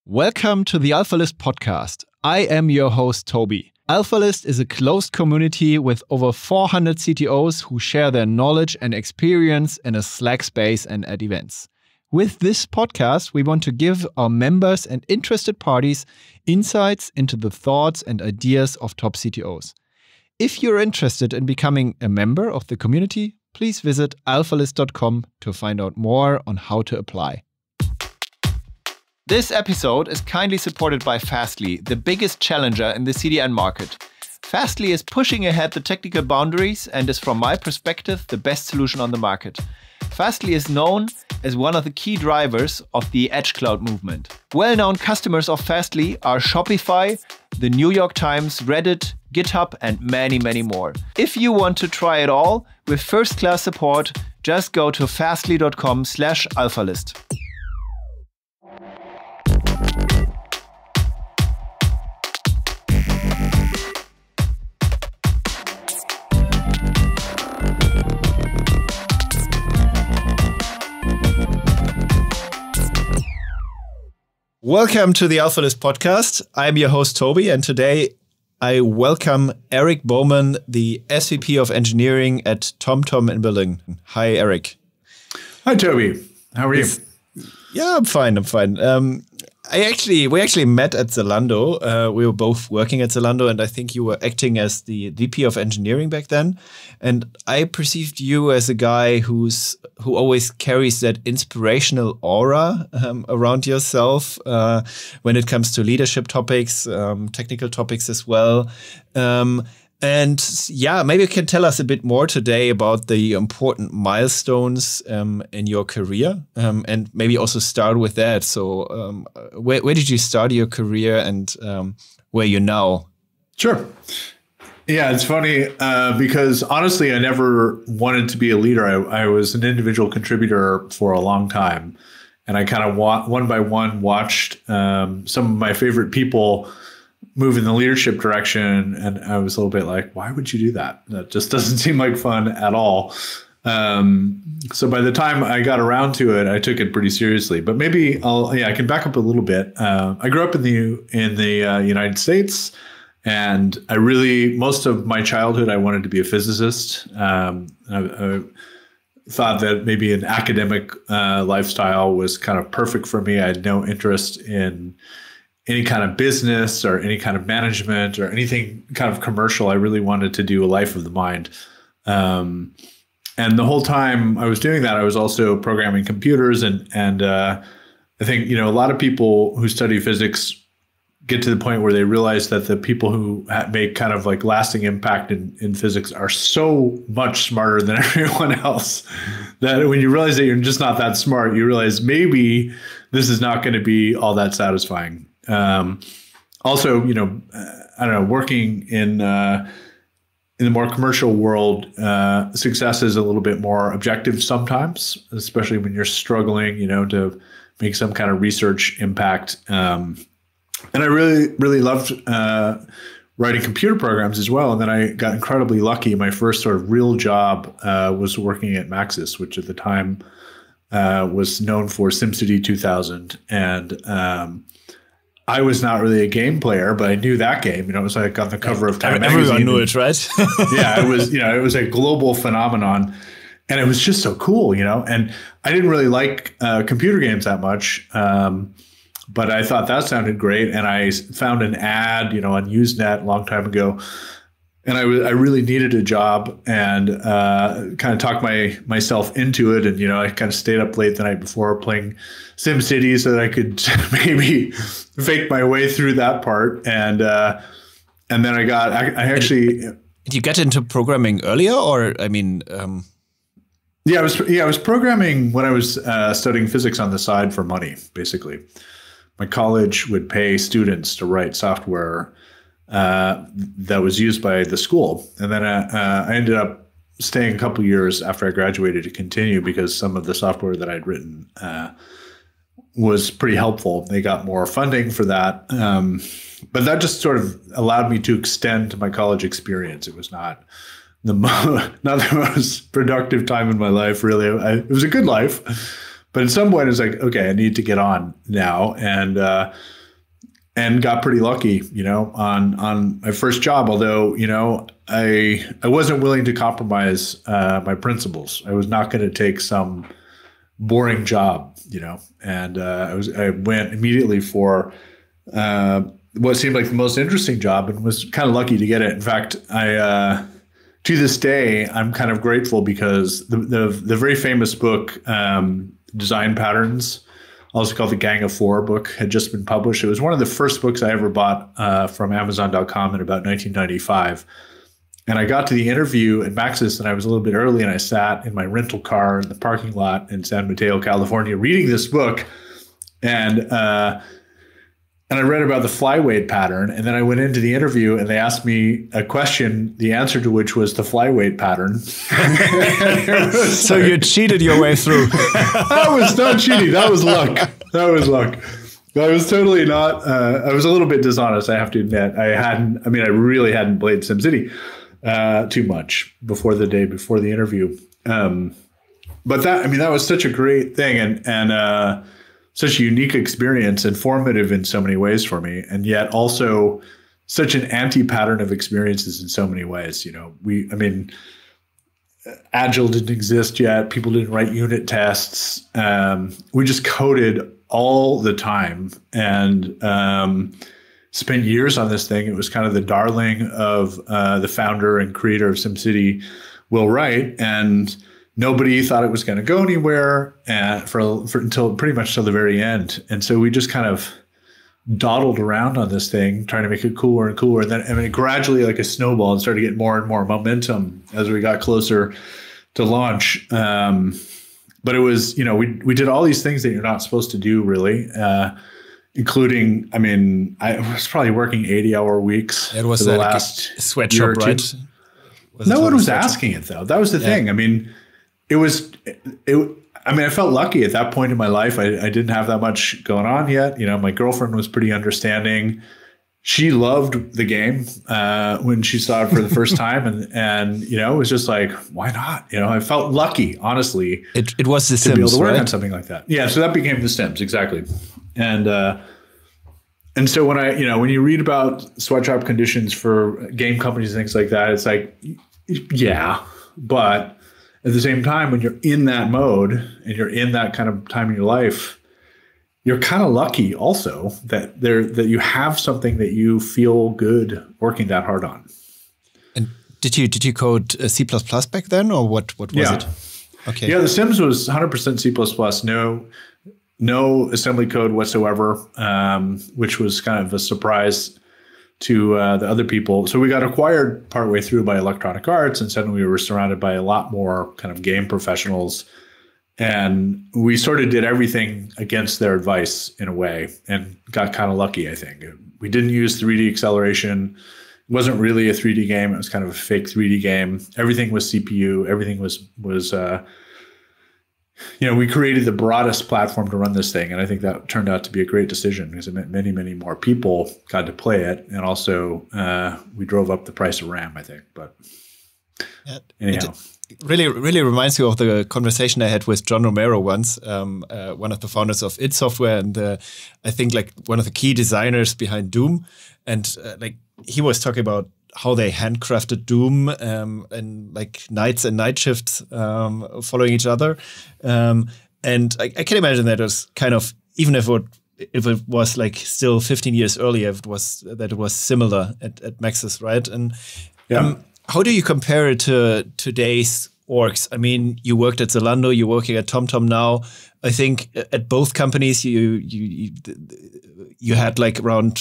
Welcome to the Alphalist podcast. I am your host, Toby. Alphalist is a closed community with over 400 CTOs who share their knowledge and experience in a Slack space and at events. With this podcast, we want to give our members and interested parties insights into the thoughts and ideas of top CTOs. If you're interested in becoming a member of the community, please visit alphalist.com to find out more on how to apply. This episode is kindly supported by Fastly, the biggest challenger in the CDN market. Fastly is pushing ahead the technical boundaries and is, from my perspective, the best solution on the market. Fastly is known as one of the key drivers of the Edge Cloud movement. Well-known customers of Fastly are Shopify, the New York Times, Reddit, GitHub, and many, many more. If you want to try it all with first-class support, just go to fastly.com/alphalist. Welcome to the Alphalist podcast. I'm your host, Toby, and today I welcome Eric Bowman, the SVP of Engineering at TomTom in Berlin. Hi, Eric. Hi, Toby. How are you? Yeah, I'm fine. We actually met at Zalando. We were both working at Zalando, and I think you were acting as the VP of Engineering back then. And I perceived you as a guy who always carries that inspirational aura around yourself when it comes to leadership topics, technical topics as well. And yeah, maybe you can tell us a bit more today about the important milestones in your career, and maybe also start with that. So where did you start your career and where you're now? Sure. Yeah, it's funny because honestly, I never wanted to be a leader. I was an individual contributor for a long time. And I kind of one by one watched some of my favorite people move in the leadership direction. And I was a little bit like, why would you do that? That just doesn't seem like fun at all. So by the time I got around to it, I took it pretty seriously. But maybe I can back up a little bit. I grew up in the United States, and most of my childhood, I wanted to be a physicist. I thought that maybe an academic lifestyle was kind of perfect for me. I had no interest in any kind of business or any kind of management or anything kind of commercial. I really wanted to do a life of the mind. And the whole time I was doing that, I was also programming computers. And I think, a lot of people who study physics get to the point where they realize that the people who make kind of like lasting impact in physics are so much smarter than everyone else that when you realize that you're just not that smart, you realize maybe this is not going to be all that satisfying. Also, I don't know, working in the more commercial world, success is a little bit more objective sometimes, especially when you're struggling, to make some kind of research impact. And I really, really loved writing computer programs as well. And then I got incredibly lucky. My first sort of real job was working at Maxis, which at the time was known for SimCity 2000. And I was not really a game player, but I knew that game. It was like on the cover of Time magazine. Everyone knew it, right? Yeah, it was. It was a global phenomenon, and it was just so cool. And I didn't really like computer games that much, but I thought that sounded great. And I found an ad, on Usenet a long time ago, and I really needed a job, and kind of talked myself into it. And I kind of stayed up late the night before playing SimCity so that I could maybe fake my way through that part. And then I actually. Did you get into programming earlier, or I mean? Yeah, I was programming when I was studying physics on the side for money. Basically, my college would pay students to write software that was used by the school. And then I ended up staying a couple years after I graduated to continue because some of the software that I'd written was pretty helpful. They got more funding for that. But that just sort of allowed me to extend my college experience. It was not the most productive time in my life, really. It was a good life, But at some point, it's like, okay, I need to get on now, and got pretty lucky, on my first job. Although, I wasn't willing to compromise my principles. I was not going to take some boring job, and I went immediately for what seemed like the most interesting job, and was kind of lucky to get it. In fact, I to this day, I'm kind of grateful because the very famous book, Design Patterns, also called the Gang of Four book, had just been published. It was one of the first books I ever bought from Amazon.com in about 1995. And I got to the interview at Maxis, and I was a little bit early, and I sat in my rental car in the parking lot in San Mateo, California, reading this book. And I read about the flyweight pattern, and then I went into the interview, and they asked me a question, the answer to which was the flyweight pattern. So you cheated your way through. That was not cheating. That was luck. I was totally not. I was a little bit dishonest, I have to admit. I really hadn't played SimCity too much before the interview. But that was such a great thing, and such a unique experience, informative in so many ways for me, and yet also such an anti-pattern of experiences in so many ways. Agile didn't exist yet. People didn't write unit tests. We just coded all the time and spent years on this thing. It was kind of the darling of the founder and creator of SimCity, Will Wright, and nobody thought it was going to go anywhere until pretty much till the very end. And so we just kind of dawdled around on this thing, trying to make it cooler and cooler. And then gradually, like a snowball, it started to get more and more momentum as we got closer to launch. But it was, we did all these things that you're not supposed to do, really, including, I was probably working 80-hour weeks for the last sweatshop, right? No one was asking it, though. That was the thing. I felt lucky at that point in my life. I didn't have that much going on yet. My girlfriend was pretty understanding. She loved the game when she saw it for the first time, and it was just like, why not? I felt lucky, honestly. It was the to Sims, be able to work right? on something like that. Yeah, so that became the Sims, exactly. And so when you read about sweatshop conditions for game companies and things like that, it's like, yeah, but at the same time, when you're in that mode and you're in that kind of time in your life, you're kind of lucky also that you have something that you feel good working that hard on. And did you code C++ back then, or what was it? Okay. Yeah, The Sims was 100% C++, no assembly code whatsoever, which was kind of a surprise to the other people. So we got acquired partway through by Electronic Arts, and suddenly we were surrounded by a lot more kind of game professionals. And we sort of did everything against their advice in a way, and got kind of lucky, I think. We didn't use 3D acceleration. It wasn't really a 3D game. It was kind of a fake 3D game. Everything was CPU. Everything was we created the broadest platform to run this thing. And I think that turned out to be a great decision because it meant many, many more people got to play it. And also we drove up the price of RAM, I think. But anyhow. It really reminds me of the conversation I had with John Romero once, one of the founders of id Software, and I think like one of the key designers behind Doom. And he was talking about how they handcrafted Doom and like nights and night shifts following each other. And I can imagine that it was kind of, even if it was like still 15 years earlier, it was similar at Maxis, right? And how do you compare it to today's orgs? I mean, you worked at Zalando, you're working at TomTom now. I think at both companies you had like around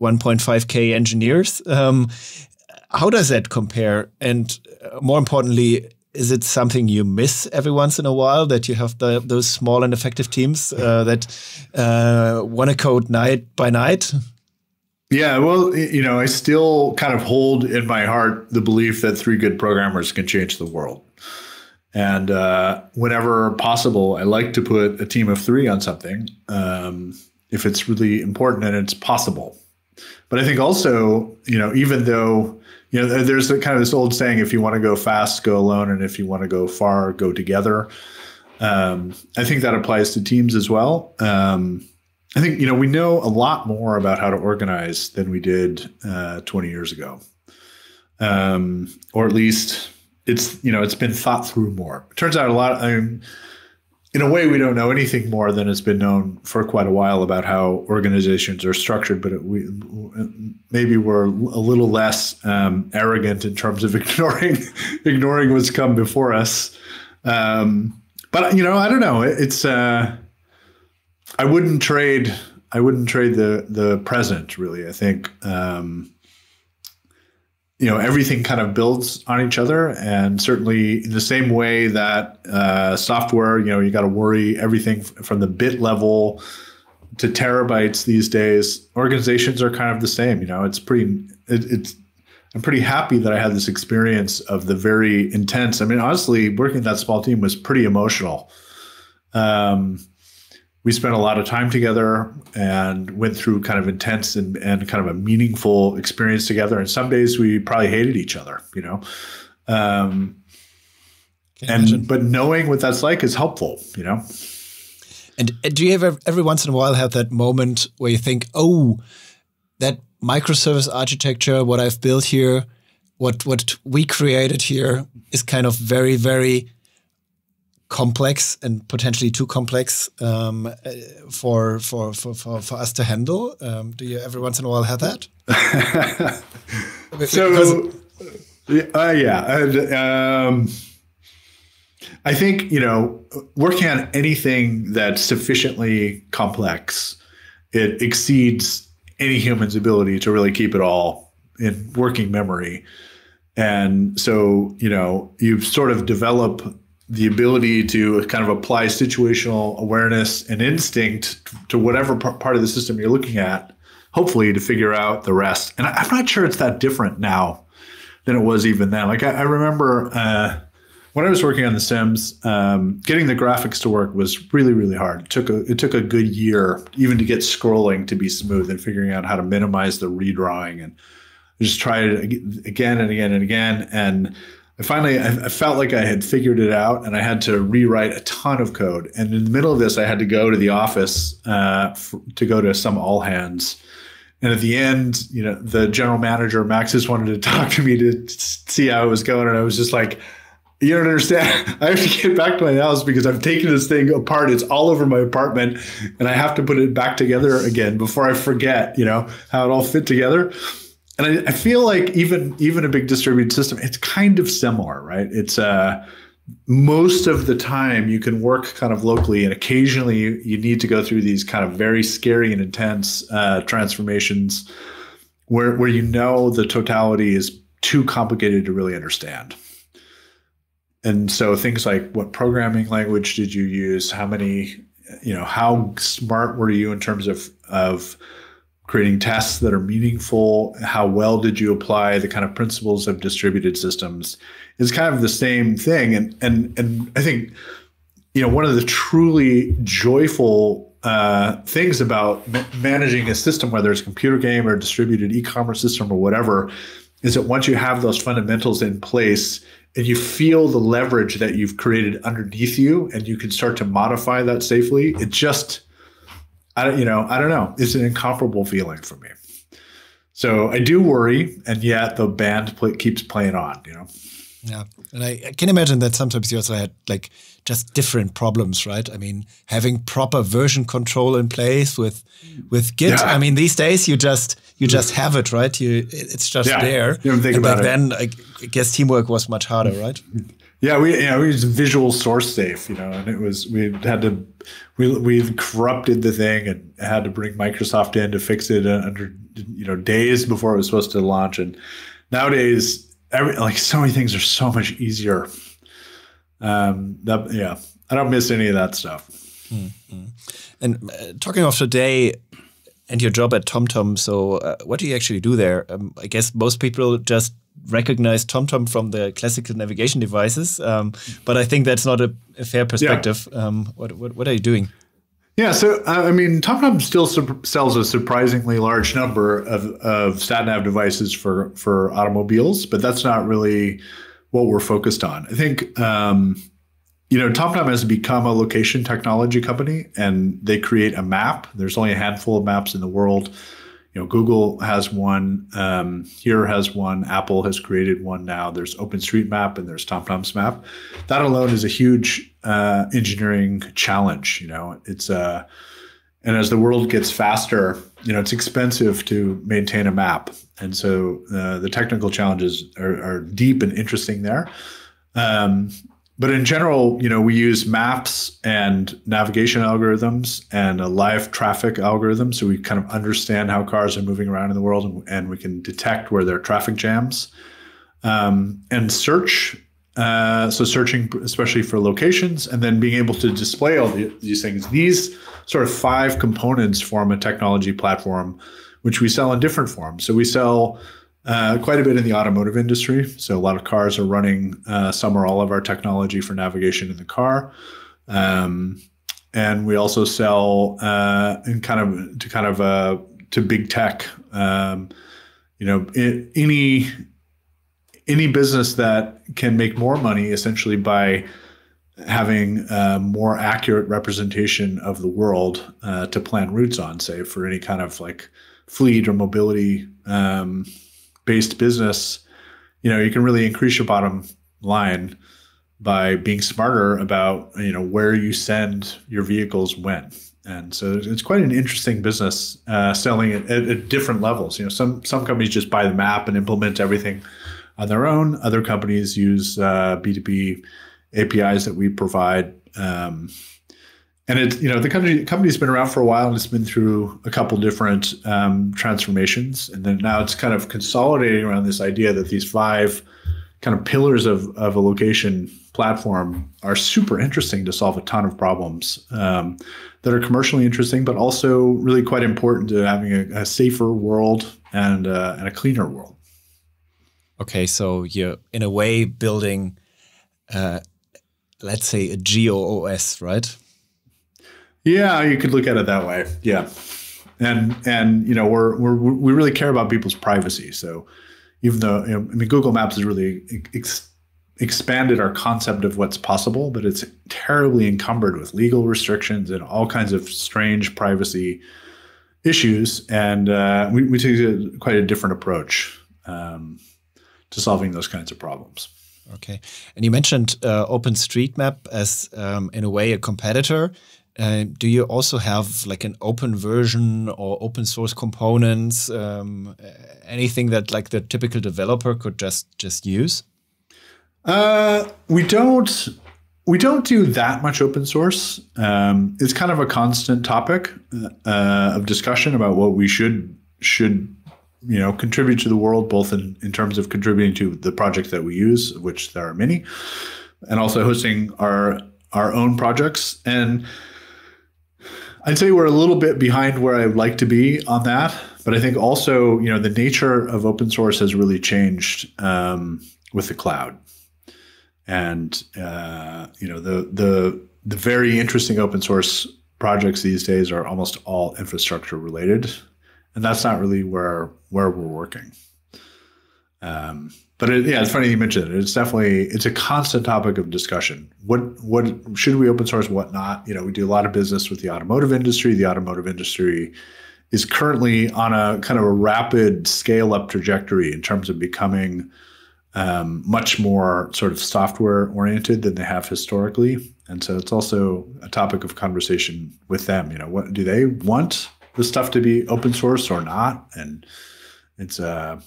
1.5K engineers. How does that compare? And more importantly, is it something you miss every once in a while, that you have those small and effective teams that want to code night by night? Yeah, well, I still kind of hold in my heart the belief that 3 good programmers can change the world. And whenever possible, I like to put a team of 3 on something if it's really important and it's possible. But I think also, even though, there's kind of this old saying, if you want to go fast, go alone. And if you want to go far, go together. I think that applies to teams as well. I think, we know a lot more about how to organize than we did 20 years ago. Or at least it's been thought through more. It turns out in a way, we don't know anything more than has been known for quite a while about how organizations are structured, but maybe we're a little less arrogant in terms of ignoring what's come before us. But I don't know. It's I wouldn't trade the present, really. I think everything kind of builds on each other, and certainly in the same way that software, you got to worry everything from the bit level to terabytes these days. Organizations are kind of the same. I'm pretty happy that I had this experience of the very intense. I mean, honestly, working in that small team was pretty emotional. We spent a lot of time together and went through kind of intense and kind of a meaningful experience together. And some days we probably hated each other, but knowing what that's like is helpful, And do you ever, every once in a while, have that moment where you think, oh, that microservice architecture, what I've built here, what we created here is kind of very, very complex and potentially too complex for us to handle. Do you every once in a while have that? I think working on anything that's sufficiently complex, it exceeds any human's ability to really keep it all in working memory. And so you sort of develop the ability to kind of apply situational awareness and instinct to whatever part of the system you're looking at, hopefully to figure out the rest. And I'm not sure it's that different now than it was even then. Like I remember when I was working on The Sims, getting the graphics to work was really, really hard. It took a good year even to get scrolling to be smooth and figuring out how to minimize the redrawing. And I just tried it again and again and again. And I felt like I had figured it out, and I had to rewrite a ton of code. And in the middle of this, I had to go to the office to go to some all hands. And at the end, the general manager, Max, just wanted to talk to me to see how it was going. And I was just like, you don't understand. I have to get back to my house because I've taken this thing apart. It's all over my apartment, and I have to put it back together again before I forget, how it all fit together. And I feel like even a big distributed system, it's kind of similar, right? It's most of the time you can work kind of locally, and occasionally you need to go through these kind of very scary and intense transformations where the totality is too complicated to really understand. And so things like, what programming language did you use? How smart were you in terms of creating tests that are meaningful? How well did you apply the kind of principles of distributed systems? Is kind of the same thing. And I think, one of the truly joyful things about managing a system, whether it's a computer game or a distributed e-commerce system or whatever, is that once you have those fundamentals in place and you feel the leverage that you've created underneath you, and you can start to modify that safely, it just, I don't know. It's an incomparable feeling for me. So I do worry, and yet the band keeps playing on, Yeah. And I can imagine that sometimes you also had like just different problems, right? I mean, having proper version control in place with Git. Yeah. I mean, these days you just have it, right? It's just there. You don't think and about back it. Then, I guess teamwork was much harder, right? Yeah, we used Visual Source Safe, and it was we corrupted the thing and had to bring Microsoft in to fix it under days before it was supposed to launch. And nowadays, so many things are so much easier. I don't miss any of that stuff. Mm-hmm. And talking of today and your job at TomTom, so what do you actually do there? I guess most people just recognize TomTom from the classical navigation devices, but I think that's not a fair perspective. Yeah. What are you doing? Yeah, so TomTom still sells a surprisingly large number of sat-nav devices for automobiles, but that's not really what we're focused on. I think TomTom has become a location technology company, and they create a map. There's only a handful of maps in the world. Google has one, Here has one, Apple has created one now. There's OpenStreetMap and there's TomTom's map. That alone is a huge engineering challenge. And as the world gets faster, it's expensive to maintain a map. And so the technical challenges are deep and interesting there. But in general, we use maps and navigation algorithms and a live traffic algorithm. So we kind of understand how cars are moving around in the world, and we can detect where there are traffic jams. And search, so searching especially for locations, and then being able to display all these things. These sort of 5 components form a technology platform, which we sell in different forms. So we sell quite a bit in the automotive industry. So a lot of cars are running some or all of our technology for navigation in the car. And we also sell to big tech. Any business that can make more money essentially by having a more accurate representation of the world to plan routes on, say, for any kind of like fleet or mobility based business, you can really increase your bottom line by being smarter about, where you send your vehicles when. And so it's quite an interesting business selling at different levels. Some companies just buy the map and implement everything on their own. Other companies use B2B APIs that we provide. And the company's been around for a while, and it's been through a couple different transformations. And then now it's kind of consolidating around this idea that these 5 kind of pillars of a location platform are super interesting to solve a ton of problems that are commercially interesting, but also really quite important to having a safer world and a cleaner world. Okay, so you're in a way building, let's say, a GeoOS, right? Yeah, you could look at it that way. Yeah, and we really care about people's privacy. So even though Google Maps has really expanded our concept of what's possible, but it's terribly encumbered with legal restrictions and all kinds of strange privacy issues. And we take quite a different approach to solving those kinds of problems. Okay, and you mentioned OpenStreetMap as in a way a competitor. Do you also have like an open version or open source components? Anything that like the typical developer could just use? We don't do that much open source. It's kind of a constant topic of discussion about what we should contribute to the world, both in terms of contributing to the projects that we use, which there are many, and also hosting our own projects. And I'd say we're a little bit behind where I would like to be on that. But I think also, the nature of open source has really changed with the cloud. And, the very interesting open source projects these days are almost all infrastructure related. And that's not really where we're working. But it's funny you mentioned it. It's a constant topic of discussion. What should we open source? What not? We do a lot of business with the automotive industry. The automotive industry is currently on a kind of a rapid scale up trajectory in terms of becoming much more sort of software oriented than they have historically. And so it's also a topic of conversation with them. What do they want the stuff to be open source or not? And it's a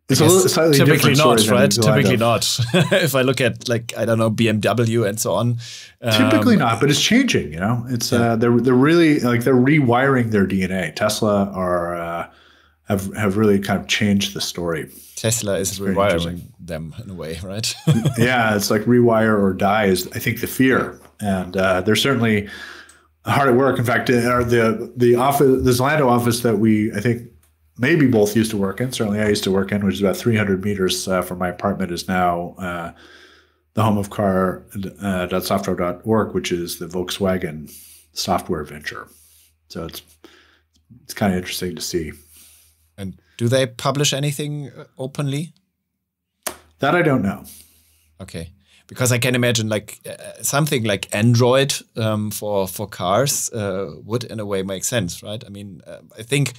little slightly typically different not, right? Typically not. If I look at BMW and so on, typically not, but it's changing. It's they're really they're rewiring their DNA. Tesla have really kind of changed the story. Tesla is rewiring them in a way, right? Yeah, it's like rewire or die is I think the fear, and they're certainly hard at work. In fact, the Zalando office that I think maybe both used to work in, certainly I used to work in, which is about 300 meters from my apartment, is now the home of car.software.org, which is the Volkswagen software venture. So it's kind of interesting to see. And do they publish anything openly? That I don't know. Okay. because I can imagine like something like Android for cars would in a way make sense, right? I mean, I think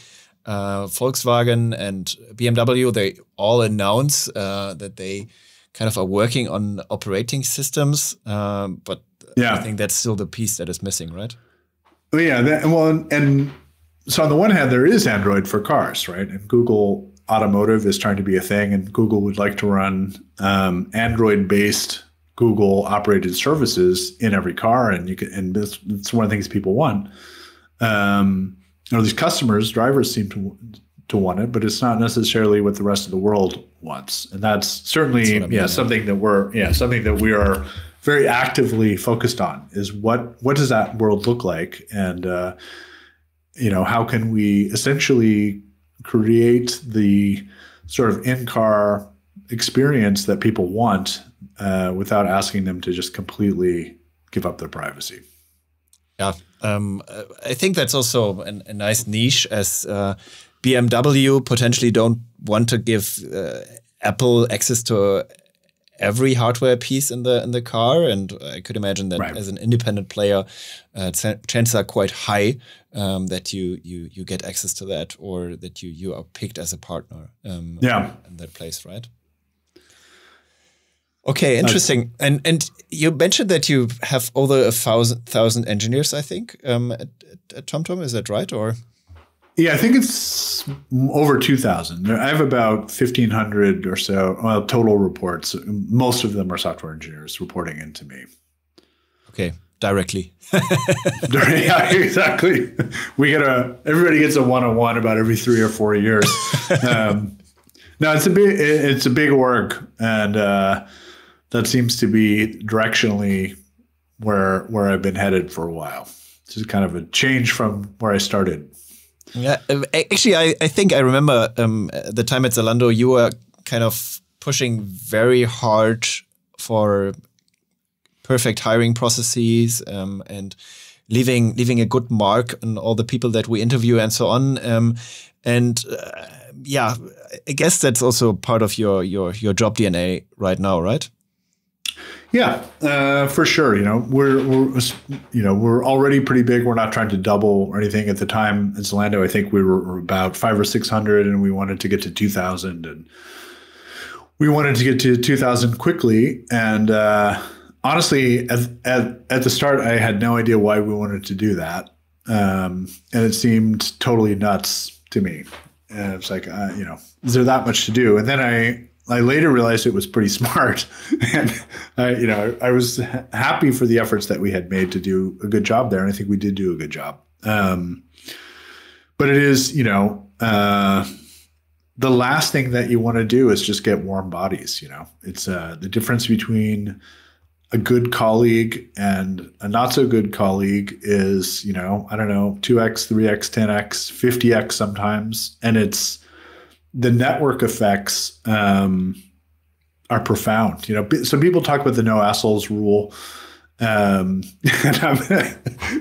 Volkswagen and BMW, they all announce that they kind of are working on operating systems, but I think that's still the piece that is missing, right? Well, yeah. And so on the one hand, there is Android for cars, right? And Google Automotive is trying to be a thing, and Google would like to run Android-based Google-operated services in every car, and it's one of the things people want. These customers, drivers seem to want it, but it's not necessarily what the rest of the world wants, and that's certainly something that we are very actively focused on. Is what does that world look like, and how can we essentially create the sort of in-car experience that people want without asking them to just completely give up their privacy. Yeah, I think that's also a nice niche, as BMW potentially don't want to give Apple access to every hardware piece in the car, and I could imagine that as an independent player, chances are quite high that you get access to that, or that you are picked as a partner in that place, right? Okay, interesting. And you mentioned that you have over 1,000 engineers, I think, at TomTom. Is that right? Or yeah, I think it's over 2,000. I have about 1,500 or so total reports. Most of them are software engineers reporting into me. Okay, directly. Yeah, exactly. Everybody gets a one-on-one about every 3 or 4 years. No, it's a big org, and that seems to be directionally where I've been headed for a while. This is kind of a change from where I started. Yeah, actually, I think I remember the time at Zalando, you were kind of pushing very hard for perfect hiring processes and leaving a good mark on all the people that we interview and so on. I guess that's also part of your job DNA right now, right? Yeah, for sure. We're already pretty big. We're not trying to double or anything. At the time at Zalando, I think we were about 500 or 600, and we wanted to get to 2,000, and we wanted to get to 2,000 quickly. And honestly, at the start, I had no idea why we wanted to do that, and it seemed totally nuts to me. And it's like, is there that much to do? And then I later realized it was pretty smart, and I was happy for the efforts that we had made to do a good job there, and I think we did do a good job. But it is, the last thing that you want to do is just get warm bodies. It's the difference between a good colleague and a not so good colleague is, 2x, 3x, 10x, 50x sometimes, and it's the network effects are profound. Some people talk about the no assholes rule. And I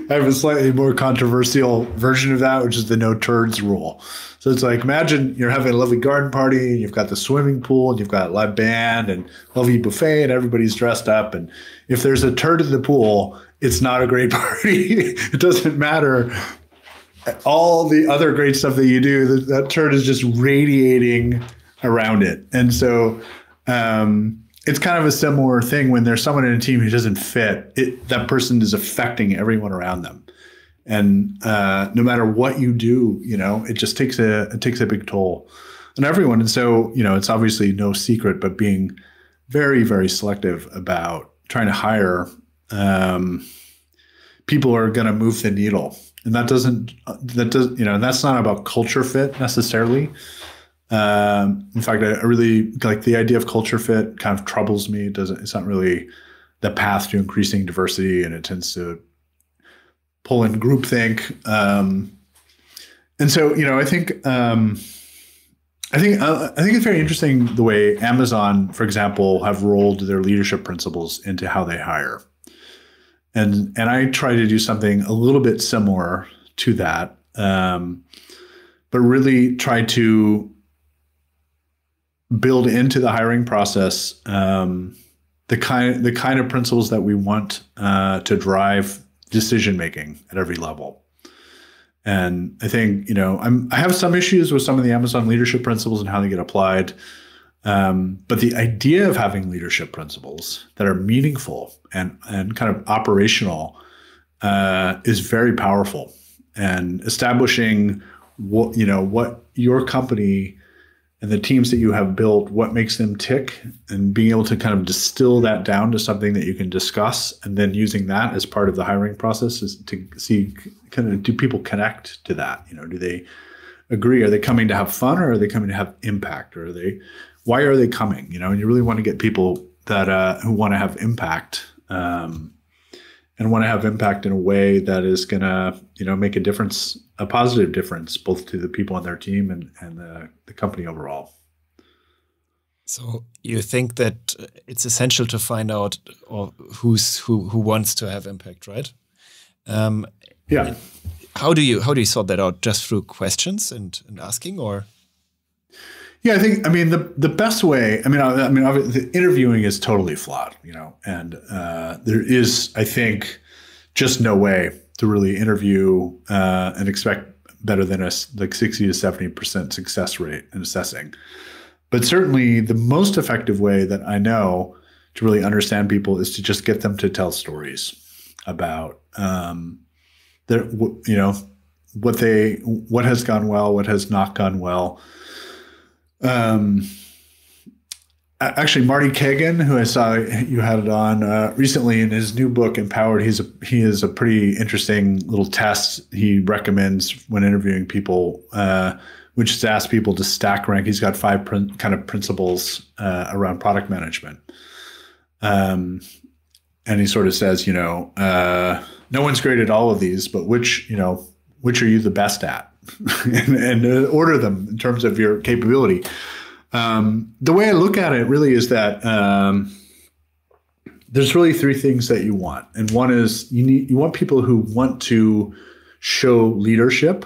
have a slightly more controversial version of that, which is the no turds rule. So it's like, imagine you're having a lovely garden party, and you've got the swimming pool, and you've got a live band and lovely buffet, and everybody's dressed up. And if there's a turd in the pool, it's not a great party. It doesn't matter all the other great stuff that you do, that turd is just radiating around it. And so it's kind of a similar thing when there's someone in a team who doesn't fit. That person is affecting everyone around them. And no matter what you do, it just takes a big toll on everyone. And so, it's obviously no secret, but being very, very selective about trying to hire people who are going to move the needle. And that's not about culture fit necessarily. In fact, I really like the idea of culture fit. Kind of troubles me. It's not really the path to increasing diversity, and it tends to pull in groupthink. And so, I think it's very interesting the way Amazon, for example, have rolled their leadership principles into how they hire. And I try to do something a little bit similar to that, but really try to build into the hiring process the kind of principles that we want to drive decision making at every level. And I think, I have some issues with some of the Amazon leadership principles and how they get applied. But the idea of having leadership principles that are meaningful and kind of operational is very powerful. And establishing what your company and the teams that you have built, what makes them tick, and being able to kind of distill that down to something that you can discuss, and then using that as part of the hiring process is to see kind of, do people connect to that? Do they agree? Are they coming to have fun, or are they coming to have impact? Or why are they coming? And you really want to get people that who want to have impact, and want to have impact in a way that is going to, make a difference, a positive difference, both to the people on their team and the company overall. So you think that it's essential to find out who wants to have impact, right? Yeah. How do you sort that out? Just through questions and asking, or? Yeah, I mean, the best way, the interviewing is totally flawed, and there is, I think, just no way to really interview and expect better than a 60 to 70% success rate in assessing. But certainly the most effective way that I know to really understand people is to just get them to tell stories about what has gone well, what has not gone well. Actually, Marty Kagan, who I saw you had it on recently in his new book, Empowered, he is a pretty interesting little test he recommends when interviewing people, which is to ask people to stack rank. He's got 5 kind of principles around product management. And he sort of says, no one's great at all of these, but which are you the best at? and order them in terms of your capability. The way I look at it really is that there's really 3 things that you want. And one is you want people who want to show leadership.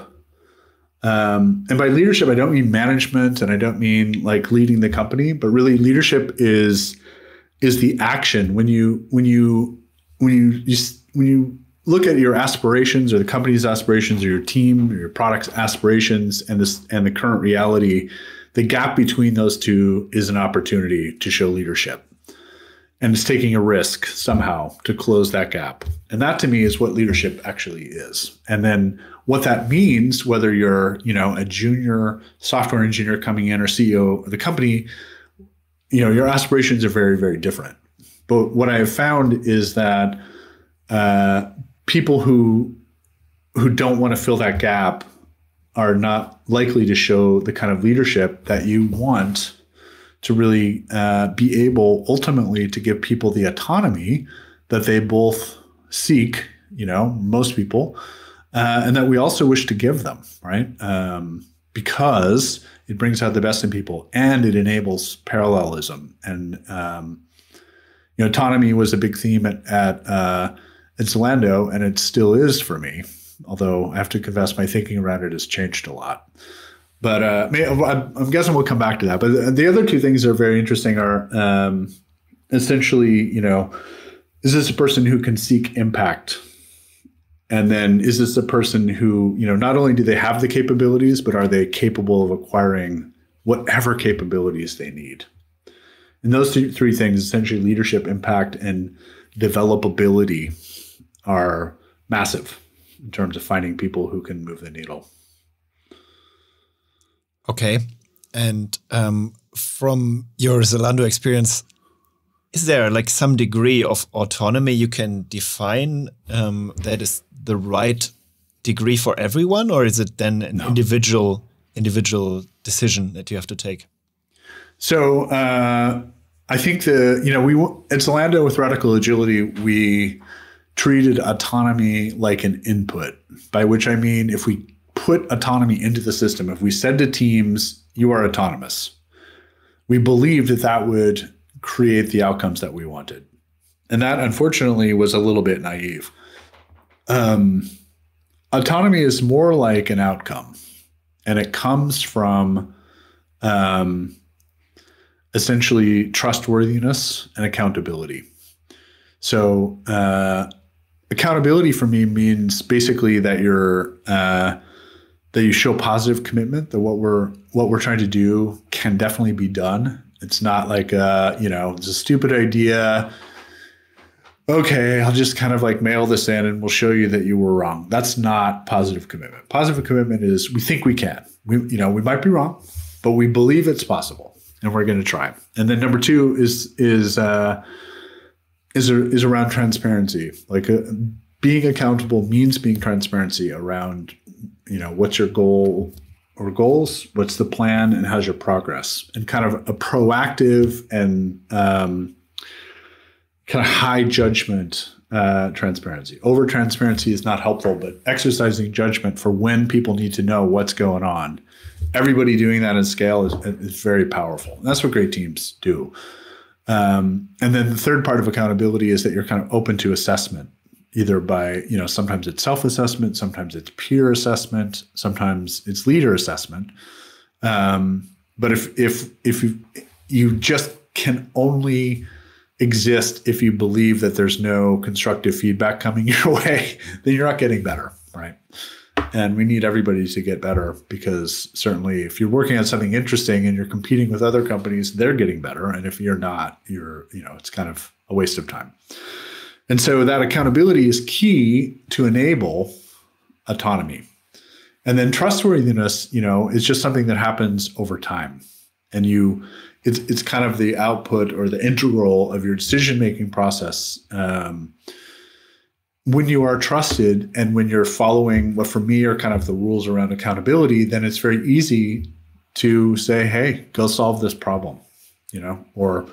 And by leadership, I don't mean management, and I don't mean like leading the company, but really leadership is the action. When you look at your aspirations, or the company's aspirations, or your team or your product's aspirations, and the current reality, the gap between those two is an opportunity to show leadership. And it's taking a risk somehow to close that gap. And that to me is what leadership actually is. And then what that means, whether you're, a junior software engineer coming in or CEO of the company, your aspirations are very, very different. But what I have found is that people who don't want to fill that gap are not likely to show the kind of leadership that you want to really be able ultimately to give people the autonomy that they both seek, most people, and that we also wish to give them, right? Because it brings out the best in people and it enables parallelism. And autonomy was a big theme at Zalando, and it still is for me. Although I have to confess, my thinking around it has changed a lot. But I'm guessing we'll come back to that. But the other 2 things that are very interesting are essentially, is this a person who can seek impact? And then is this a person who, not only do they have the capabilities, but are they capable of acquiring whatever capabilities they need? And those 3 things, essentially leadership, impact, and developability, are massive in terms of finding people who can move the needle. Okay. And from your Zalando experience, is there like some degree of autonomy you can define that is the right degree for everyone, or is it then an individual decision that you have to take? So I think we at Zalando with Radical Agility, we treated autonomy like an input, by which I mean if we put autonomy into the system, if we said to teams, you are autonomous, we believed that would create the outcomes that we wanted. And that, unfortunately, was a little bit naive. Autonomy is more like an outcome, and it comes from essentially trustworthiness and accountability. So accountability for me means basically that that you show positive commitment, that what we're trying to do can definitely be done. It's not like it's a stupid idea. Okay, I'll just kind of like mail this in and we'll show you that you were wrong. That's not positive commitment. Positive commitment is we think we can. We might be wrong, but we believe it's possible and we're going to try. And then number two is around transparency. Like being accountable means being transparency around, what's your goal or goals, what's the plan, and how's your progress, and kind of a proactive and kind of high judgment transparency. Over transparency is not helpful, but exercising judgment for when people need to know what's going on. Everybody doing that at scale is very powerful. And that's what great teams do. And then the third part of accountability is that you're kind of open to assessment, either by, sometimes it's self-assessment, sometimes it's peer assessment, sometimes it's leader assessment. But if you just can only exist if you believe that there's no constructive feedback coming your way, then you're not getting better, right? And we need everybody to get better, because certainly if you're working on something interesting and you're competing with other companies, they're getting better. And if you're not, it's kind of a waste of time. And so that accountability is key to enable autonomy. And then trustworthiness, is just something that happens over time. And it's kind of the output or the integral of your decision-making process. When you are trusted and when you're following what for me are kind of the rules around accountability, then it's very easy to say, hey, go solve this problem, or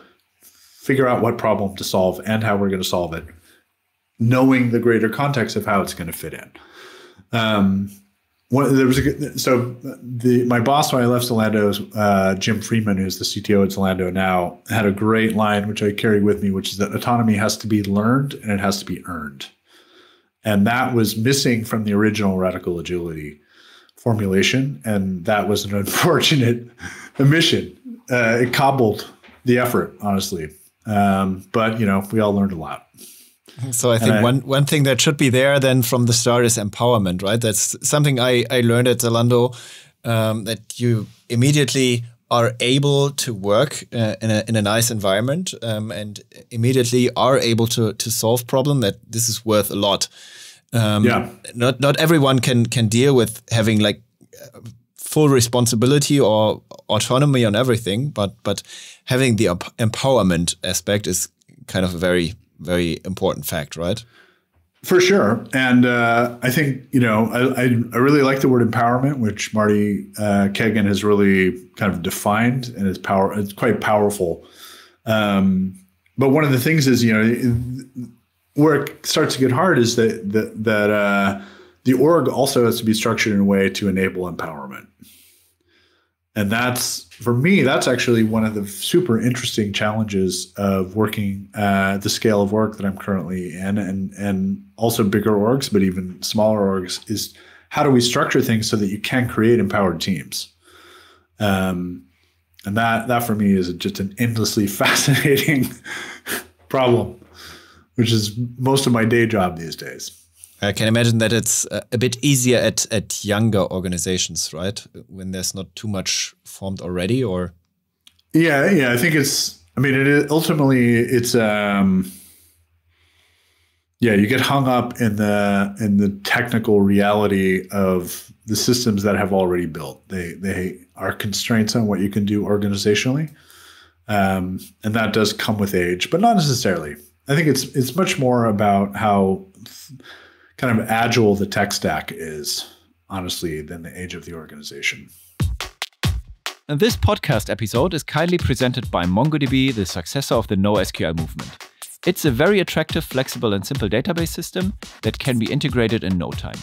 figure out what problem to solve and how we're going to solve it, knowing the greater context of how it's going to fit in. My boss when I left Zalando, Jim Freeman, who's the CTO at Zalando now, had a great line which I carry with me, which is that autonomy has to be learned and it has to be earned. And that was missing from the original radical agility formulation, and that was an unfortunate omission. It cobbled the effort, honestly, but we all learned a lot. So I think one thing that should be there then from the start is empowerment, right? That's something I learned at Zalando, that you immediately are able to work in a nice environment and immediately are able to solve problem, that this is worth a lot. Not everyone can deal with having like full responsibility or autonomy on everything, but having the empowerment aspect is kind of a very, very important fact, right? For sure. And I think, I really like the word empowerment, which Marty Kagan has really kind of defined, and it's quite powerful. But one of the things is, where it starts to get hard is that the org also has to be structured in a way to enable empowerment. And for me, that's actually one of the super interesting challenges of working at the scale of work that I'm currently in, and also bigger orgs, but even smaller orgs, is how do we structure things so that you can create empowered teams? And that for me is just an endlessly fascinating problem, which is most of my day job these days. I can imagine that it's a bit easier at younger organizations, right? When there's not too much formed already, or? Yeah. I think ultimately it's, you get hung up in the technical reality of the systems that have already built. They are constraints on what you can do organizationally. And that does come with age, but not necessarily. I think it's much more about how kind of agile the tech stack is, honestly, than the age of the organization. And this podcast episode is kindly presented by MongoDB, the successor of the NoSQL movement. It's a very attractive, flexible, and simple database system that can be integrated in no time.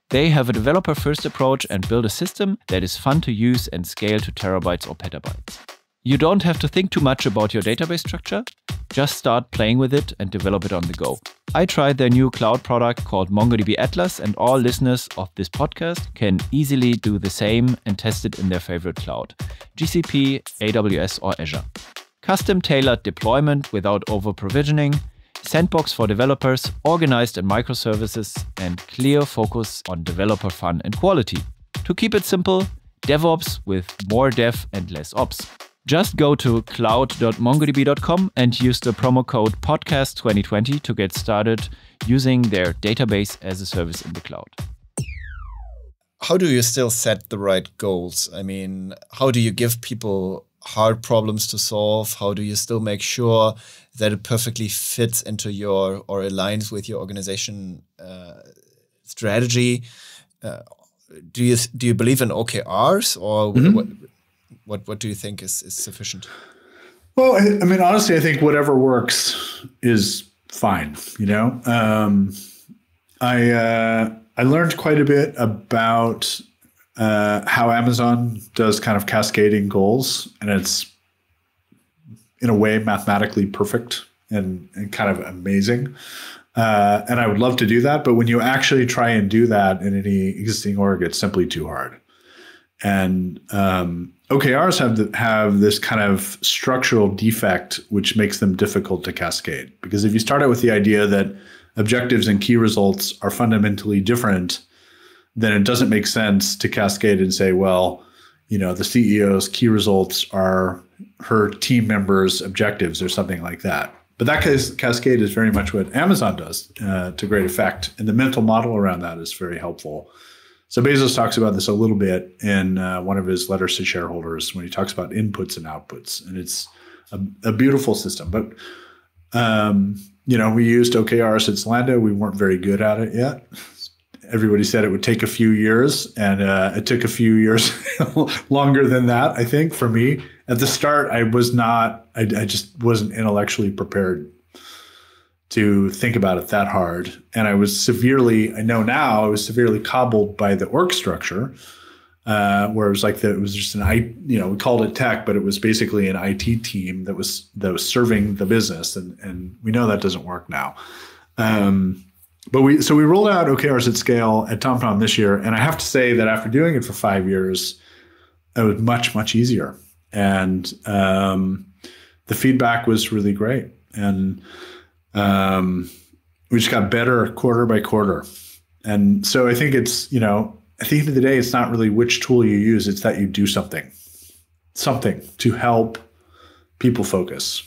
They have a developer-first approach and build a system that is fun to use and scale to terabytes or petabytes. You don't have to think too much about your database structure. Just start playing with it and develop it on the go. I tried their new cloud product called MongoDB Atlas, and all listeners of this podcast can easily do the same and test it in their favorite cloud, GCP, AWS, or Azure. custom-tailored deployment without over-provisioning, sandbox for developers, organized in microservices, and clear focus on developer fun and quality. To keep it simple, DevOps with more dev and less ops. Just go to cloud.mongodb.com and use the promo code podcast2020 to get started using their database as a service in the cloud. How do you still set the right goals? I mean, how do you give people hard problems to solve? How do you still make sure that it perfectly fits into your or aligns with your organization strategy? Do you believe in OKRs, or what do you think is sufficient? Well, I mean, honestly, I think whatever works is fine. You know, I learned quite a bit about how Amazon does kind of cascading goals, and it's in a way mathematically perfect and kind of amazing. And I would love to do that, but when you actually try and do that in any existing org, it's simply too hard. And OKRs have this kind of structural defect, which makes them difficult to cascade. Because if you start out with the idea that objectives and key results are fundamentally different, then it doesn't make sense to cascade and say, well, you know, the CEO's key results are her team members' objectives or something like that. But that cascade is very much what Amazon does to great effect. And the mental model around that is very helpful. So Bezos talks about this a little bit in one of his letters to shareholders when he talks about inputs and outputs. And it's a beautiful system. But, you know, we used OKRs at Zalando. We weren't very good at it yet. Everybody said it would take a few years, and it took a few years longer than that, I think, for me. At the start, I just wasn't intellectually prepared to think about it that hard. And I was severely cobbled by the org structure, where it was like it was just we called it tech, but it was basically an IT team that was serving the business. And we know that doesn't work now. But we rolled out OKRs at scale at TomTom this year. And I have to say that after doing it for 5 years, it was much, much easier. And the feedback was really great. And we just got better quarter by quarter. And so I think it's, you know, at the end of the day, it's not really which tool you use. It's that you do something to help people focus.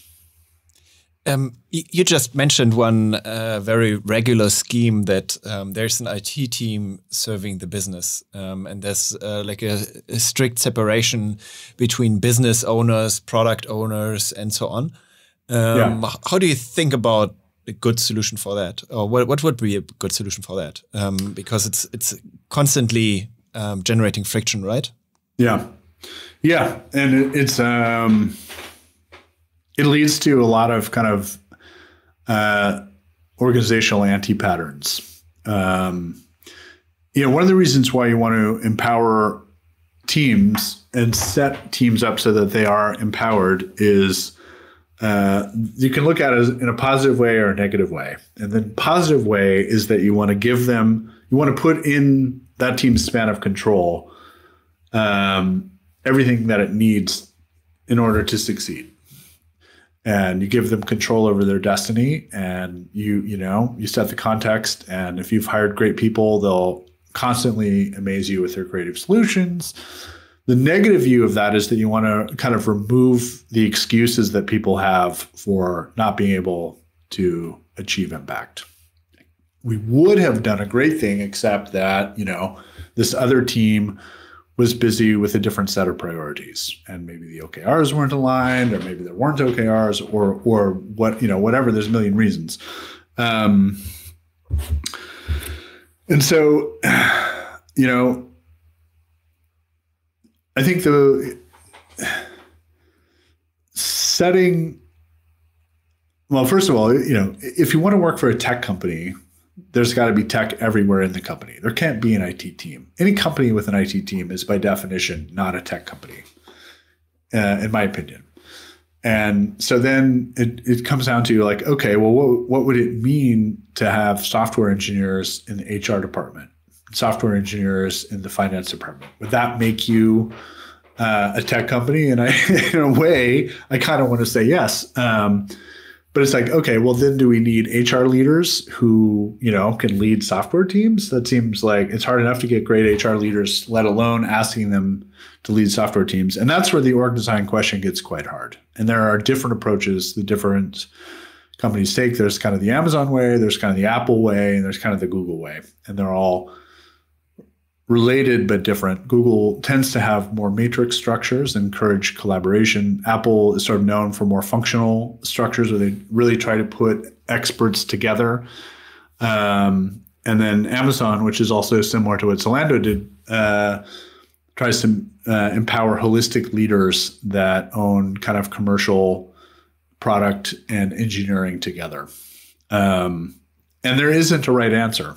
You just mentioned one very regular scheme that there's an IT team serving the business, and there's like a strict separation between business owners, product owners, and so on. How do you think about a good solution for that, or what would be a good solution for that? Because it's constantly generating friction, right? Yeah, and it's it leads to a lot of kind of organizational anti-patterns. You know, one of the reasons why you want to empower teams and set teams up so that they are empowered is you can look at it in a positive way or a negative way. And the positive way is that you want to put in that team's span of control everything that it needs in order to succeed. And you give them control over their destiny, and you set the context. And if you've hired great people, they'll constantly amaze you with their creative solutions. The negative view of that is that you want to kind of remove the excuses that people have for not being able to achieve impact. We would have done a great thing, except that, you know, this other team was busy with a different set of priorities, and maybe the OKRs weren't aligned, or maybe there weren't OKRs, or what, you know, whatever. There's a million reasons. And so, you know, I think the setting, well, first of all, you know, if you want to work for a tech company, there's got to be tech everywhere in the company. There can't be an IT team. Any company with an IT team is by definition not a tech company, in my opinion. And so then it comes down to like, okay, well, what would it mean to have software engineers in the HR department, software engineers in the finance department? Would that make you a tech company? And in a way, I kind of want to say yes. But it's like, okay, well, then do we need HR leaders who, can lead software teams? That seems like it's hard enough to get great HR leaders, let alone asking them to lead software teams. And that's where the org design question gets quite hard. And there are different approaches the different companies take. There's kind of the Amazon way, there's kind of the Apple way, and there's kind of the Google way. And they're all related but different. Google tends to have more matrix structures and encourage collaboration. Apple is sort of known for more functional structures where they really try to put experts together. And then Amazon, which is also similar to what Zalando did, tries to empower holistic leaders that own kind of commercial product and engineering together. And there isn't a right answer.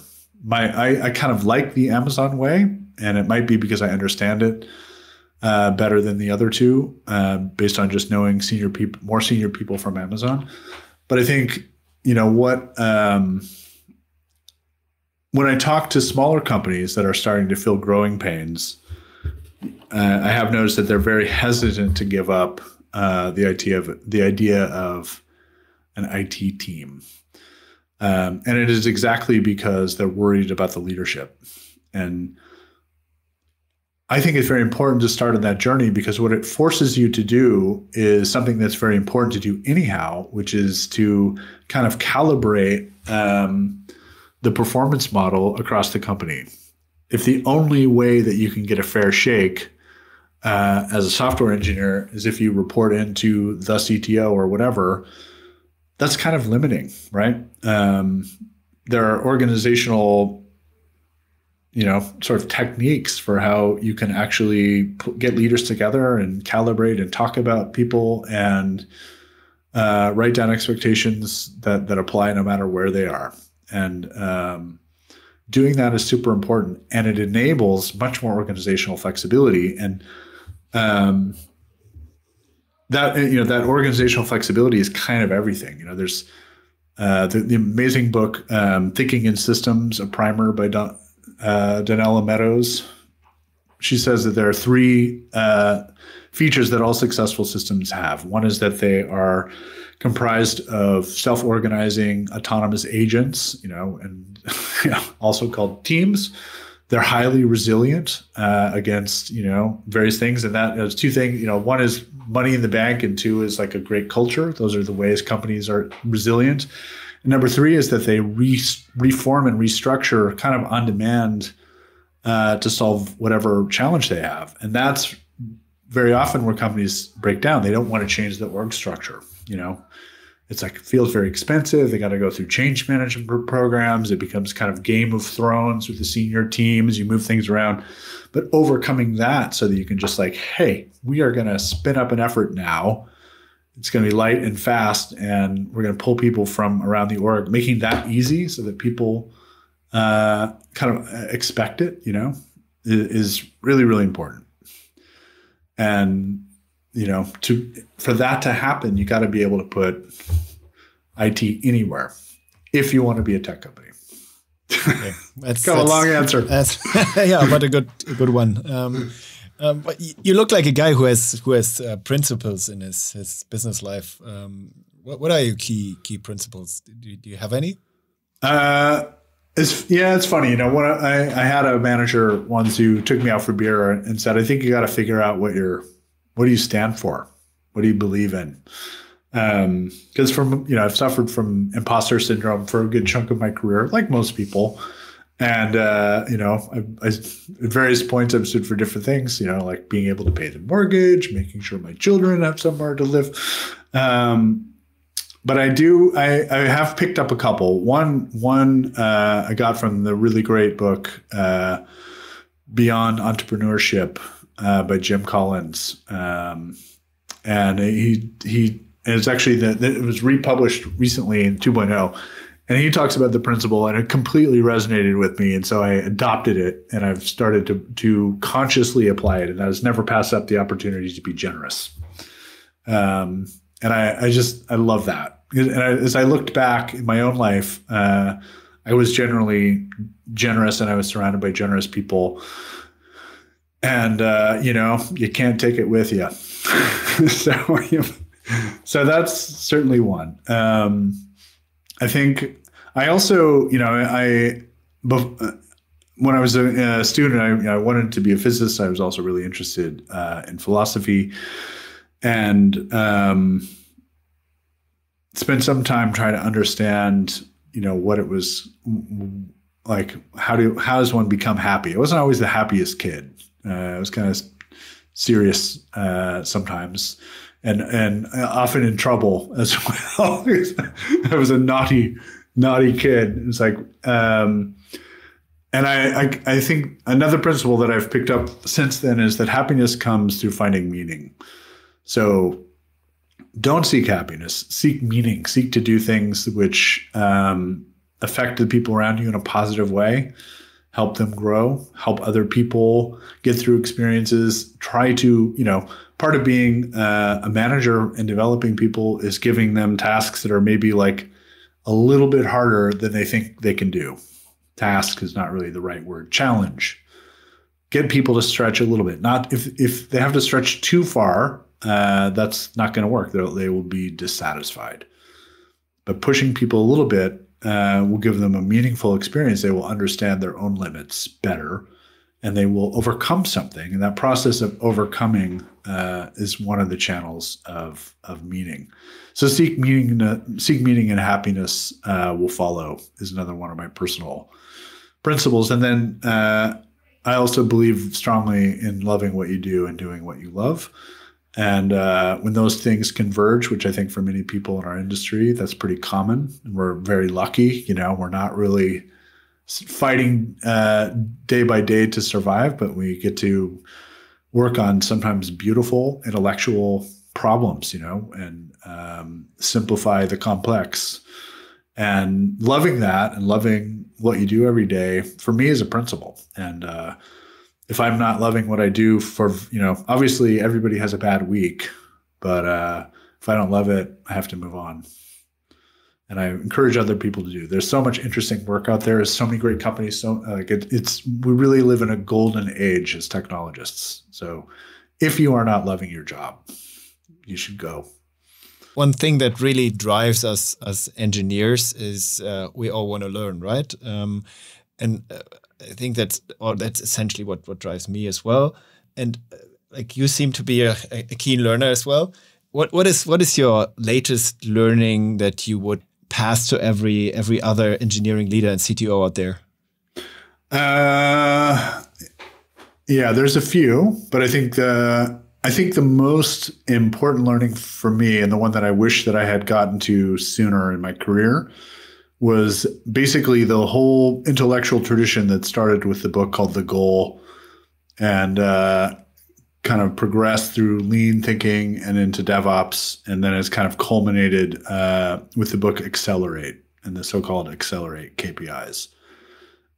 I kind of like the Amazon way, and it might be because I understand it better than the other two, based on just knowing more senior people from Amazon. But I think, when I talk to smaller companies that are starting to feel growing pains, I have noticed that they're very hesitant to give up the idea of an IT team. And it is exactly because they're worried about the leadership. And I think it's very important to start on that journey, because what it forces you to do is something that's very important to do anyhow, which is to kind of calibrate the performance model across the company. If the only way that you can get a fair shake as a software engineer is if you report into the CTO or whatever, that's kind of limiting, right? There are organizational, sort of techniques for how you can actually get leaders together and calibrate and talk about people and write down expectations that apply no matter where they are. And doing that is super important, and it enables much more organizational flexibility. And that organizational flexibility is kind of everything. There's the amazing book Thinking in Systems, a primer by Donella Meadows. She says that there are three features that all successful systems have. One is that they are comprised of self-organizing autonomous agents, and also called teams. They're highly resilient against, various things. And that there's two things, one is money in the bank, and two is like a great culture. Those are the ways companies are resilient. And number three is that they reform and restructure kind of on demand to solve whatever challenge they have. And that's very often where companies break down. They don't want to change the org structure. It's like, it feels very expensive. They got to go through change management programs. It becomes kind of Game of Thrones with the senior teams. You move things around. But overcoming that so that you can just like, hey, we are going to spin up an effort now. It's going to be light and fast, and we're going to pull people from around the org, making that easy so that people kind of expect it, is really, really important. And for that to happen, you got to be able to put IT anywhere if you want to be a tech company. Okay. That's a long answer. Yeah, but a good one. But you look like a guy who has principles in his business life. What are your key principles? Do you have any? It's funny. When I had a manager once who took me out for beer and said, "I think you got to figure out what do you stand for? What do you believe in?" Because I've suffered from imposter syndrome for a good chunk of my career, like most people. And, at various points I've stood for different things, like being able to pay the mortgage, making sure my children have somewhere to live. But I have picked up a couple. One I got from the really great book, Beyond Entrepreneurship, by Jim Collins. And it's actually it was republished recently in 2.0. And he talks about the principle, and it completely resonated with me. And so I adopted it, and I've started to consciously apply it. And I was never pass up the opportunity to be generous. And I love that. And as I looked back in my own life, I was generally generous, and I was surrounded by generous people. and you can't take it with you. So that's certainly one. I think I also, when I was a student, I wanted to be a physicist. I was also really interested in philosophy, and spent some time trying to understand, what it was like. How does one become happy? I wasn't always the happiest kid. I was kind of serious sometimes, and often in trouble as well. I was a naughty kid. It's like, and I think another principle that I've picked up since then is that happiness comes through finding meaning. So don't seek happiness, seek meaning, seek to do things which affect the people around you in a positive way, help them grow, help other people get through experiences. Try to, part of being a manager and developing people is giving them tasks that are maybe like a little bit harder than they think they can do. Task is not really the right word. Challenge. Get people to stretch a little bit. Not if they have to stretch too far, that's not going to work. They will be dissatisfied. But pushing people a little bit will give them a meaningful experience. They will understand their own limits better, and they will overcome something. And that process of overcoming is one of the channels of meaning. So seek meaning and happiness will follow is another one of my personal principles. And then I also believe strongly in loving what you do and doing what you love. And when those things converge, which I think for many people in our industry, that's pretty common. We're very lucky. We're not really fighting day by day to survive, but we get to work on sometimes beautiful intellectual problems, and simplify the complex. And loving that and loving what you do every day, for me, is a principle. And if I'm not loving what I do obviously everybody has a bad week, but if I don't love it, I have to move on. And I encourage other people to do. There's so much interesting work out there. There's so many great companies. So we really live in a golden age as technologists. So if you are not loving your job, you should go. One thing that really drives us as engineers is we all want to learn, right? And I think that's essentially what drives me as well. And like you seem to be a keen learner as well. What is your latest learning that you would pass to every other engineering leader and CTO out there? Yeah, there's a few, but I think the most important learning for me, and the one that I wish that I had gotten to sooner in my career, was basically the whole intellectual tradition that started with the book called The Goal, and kind of progressed through lean thinking and into DevOps, and then it's kind of culminated with the book Accelerate and the so-called Accelerate KPIs.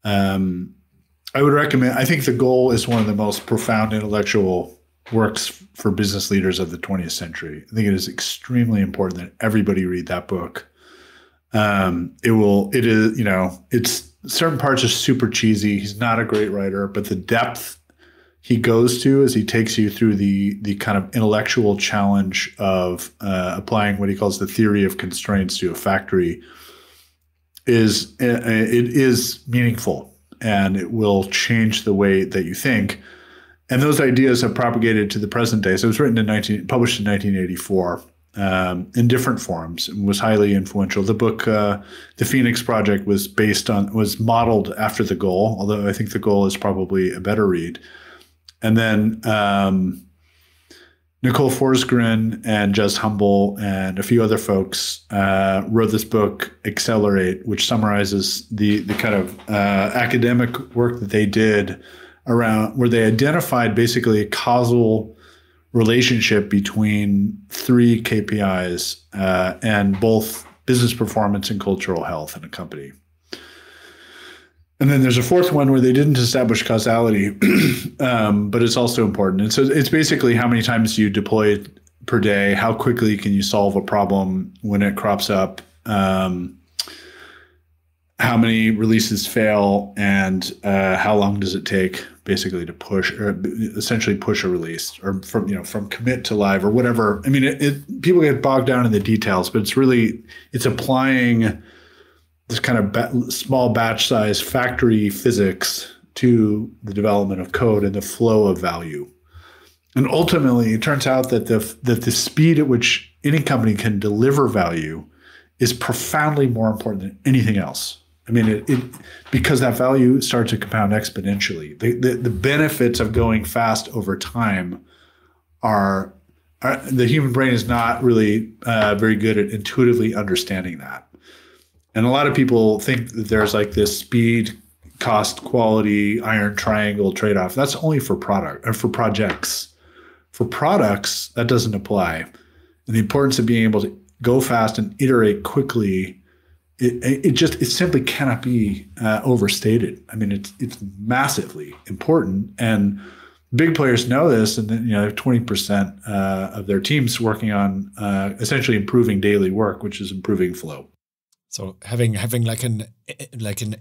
I would recommend, I think The Goal is one of the most profound intellectual works for business leaders of the 20th century. I think it is extremely important that everybody read that book. It's certain parts are super cheesy. He's not a great writer, but the depth he goes to as he takes you through the kind of intellectual challenge of applying what he calls the theory of constraints to a factory is meaningful, and it will change the way that you think. And those ideas have propagated to the present day. So it was published in 1984 in different forms, and was highly influential. The book, The Phoenix Project, was modeled after The Goal, although I think The Goal is probably a better read. And then Nicole Forsgren and Jez Humble and a few other folks wrote this book, Accelerate, which summarizes the kind of academic work that they did around, where they identified basically a causal relationship between 3 KPIs and both business performance and cultural health in a company. And then there's a 4th one where they didn't establish causality, but it's also important. And so it's basically how many times you deploy per day, how quickly can you solve a problem when it crops up, how many releases fail, and how long does it take basically to push or essentially push a release, or from commit to live or whatever. I mean, people get bogged down in the details, but it's applying this kind of small batch size factory physics to the development of code and the flow of value. And ultimately, it turns out that the speed at which any company can deliver value is profoundly more important than anything else. I mean, because that value starts to compound exponentially. The benefits of going fast over time are the human brain is not really very good at intuitively understanding that. And a lot of people think that there's like this speed, cost, quality, iron triangle trade-off. That's only for product or for projects. For products, that doesn't apply. And the importance of being able to go fast and iterate quickly, it simply cannot be overstated. I mean, it's massively important, and big players know this, and then 20% of their teams working on essentially improving daily work, which is improving flow. So having like an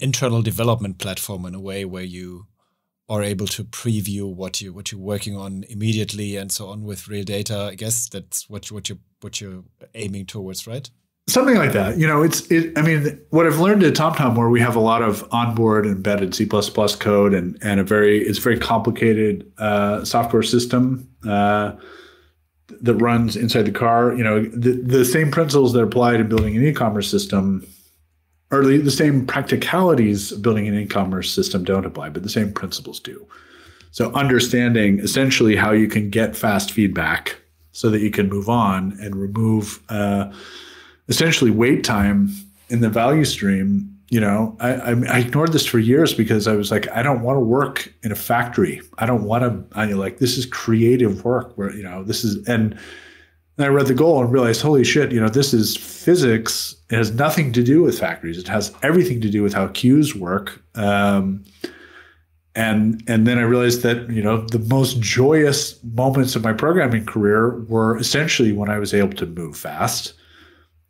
internal development platform in a way where you are able to preview what you're working on immediately and so on with real data. I guess that's what you're aiming towards, right? Something like that. I mean, what I've learned at TomTom, where we have a lot of onboard embedded C++ code and it's very complicated software system that runs inside the car. The same principles that apply to building an e-commerce system, or the same practicalities of building an e-commerce system don't apply, but the same principles do. So understanding essentially how you can get fast feedback so that you can move on and remove essentially wait time in the value stream. I ignored this for years because I was like, I don't want to work in a factory. I don't want to, this is creative work where, this is, and I read the goal and realized, holy shit, this is physics. It has nothing to do with factories. It has everything to do with how queues work. And then I realized that, the most joyous moments of my programming career were essentially when I was able to move fast.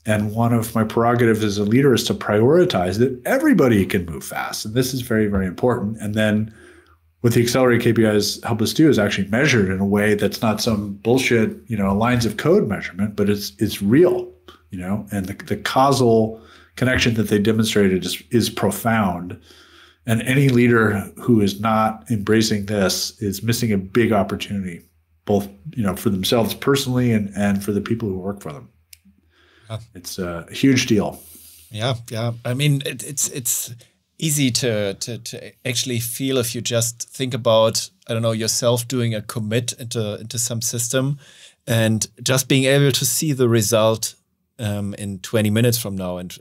And one of my prerogatives as a leader is to prioritize that everybody can move fast. And this is very, very important. And then what the accelerated KPIs help us do is actually measured in a way that's not some bullshit, lines of code measurement, but it's real, and the causal connection that they demonstrated is profound. And any leader who is not embracing this is missing a big opportunity, both, for themselves personally and for the people who work for them. It's a huge deal. Yeah. I mean, it's easy to actually feel if you just think about, I don't know, yourself doing a commit into some system and just being able to see the result in 20 minutes from now, and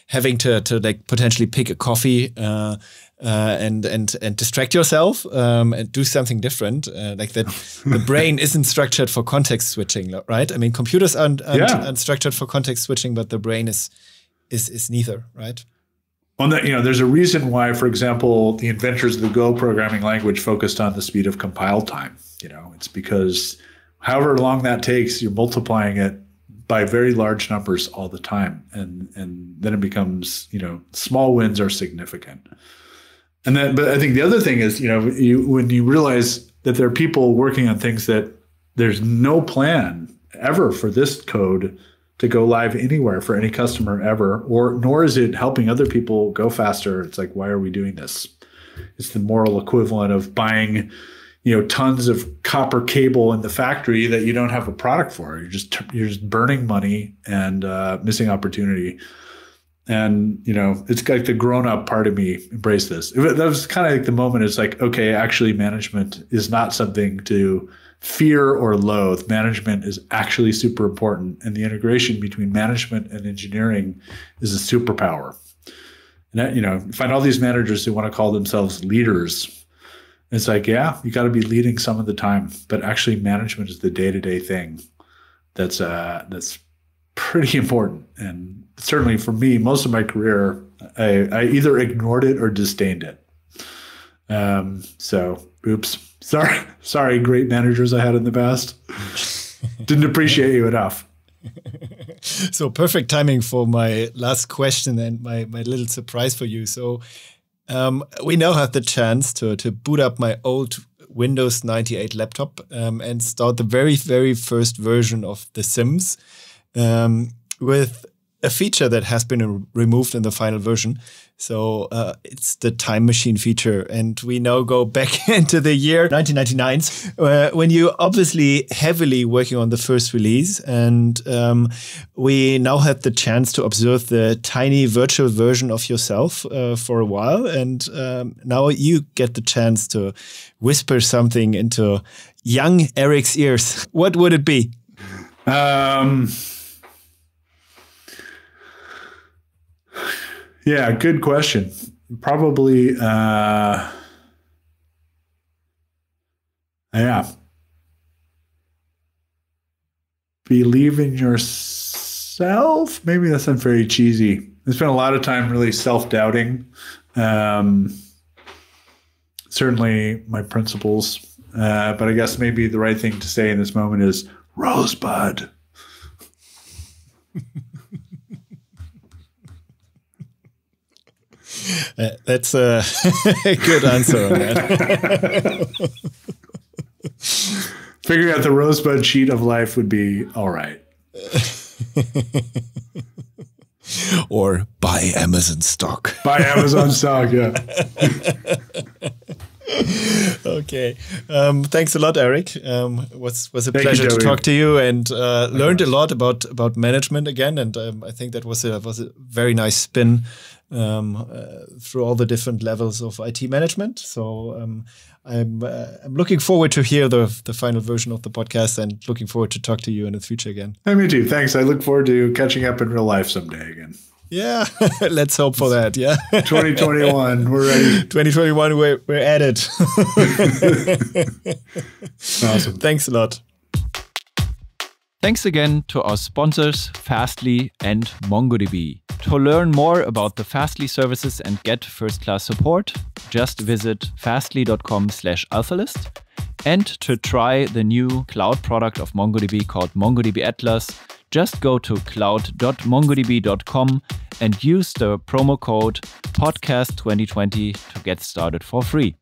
having to like potentially pick a coffee and distract yourself and do something different. Like that, the brain isn't structured for context switching, right? I mean, computers aren't structured for context switching, but the brain is neither, right? On that, there's a reason why, for example, the inventors of the Go programming language focused on the speed of compile time. It's because however long that takes, you're multiplying it by very large numbers all the time. And then it becomes, small wins are significant. But I think the other thing is, when you realize that there are people working on things that there's no plan ever for this code to go live anywhere for any customer ever, nor is it helping other people go faster. It's like, why are we doing this? It's the moral equivalent of buying, tons of copper cable in the factory that you don't have a product for. You're just burning money and missing opportunity. And, it's like the grown-up part of me embraced this. That was kind of like the moment. It's like, okay, actually management is not something to fear or loathe. Management is actually super important. And the integration between management and engineering is a superpower. And that, you find all these managers who want to call themselves leaders. It's like, yeah, you got to be leading some of the time, but actually management is the day-to-day thing that's pretty important. And certainly for me, most of my career, I either ignored it or disdained it. So, oops. Sorry, great managers I had in the past. Didn't appreciate you enough. So perfect timing for my last question and my little surprise for you. So we now have the chance to boot up my old Windows 98 laptop and start the very, very first version of The Sims with a feature that has been removed in the final version. So it's the time machine feature. And we now go back into the year 1999, when you obviously heavily working on the first release. And we now had the chance to observe the tiny virtual version of yourself for a while. And now you get the chance to whisper something into young Eric's ears. What would it be? Yeah, good question. Probably, believe in yourself. Maybe that's not very cheesy. I spent a lot of time really self-doubting. Certainly my principles. But I guess maybe the right thing to say in this moment is Rosebud. That's a good answer on that. Figuring out the Rosebud sheet of life would be all right. Or buy Amazon stock. Buy Amazon stock, yeah. Okay. Thanks a lot, Eric. Was a pleasure to talk to you, and learned a lot about management again. And I think that was a very nice spin through all the different levels of IT management. So I'm looking forward to hear the final version of the podcast, and looking forward to talk to you in the future again. Hey, me too. Thanks. I look forward to catching up in real life someday again. Yeah, let's hope for that. Yeah, 2021, we're ready. 2021, we're at it. Awesome. Thanks a lot. Thanks again to our sponsors, Fastly and MongoDB. To learn more about the Fastly services and get first-class support, just visit fastly.com/alphalist. And to try the new cloud product of MongoDB called MongoDB Atlas, just go to cloud.mongodb.com and use the promo code podcast2020 to get started for free.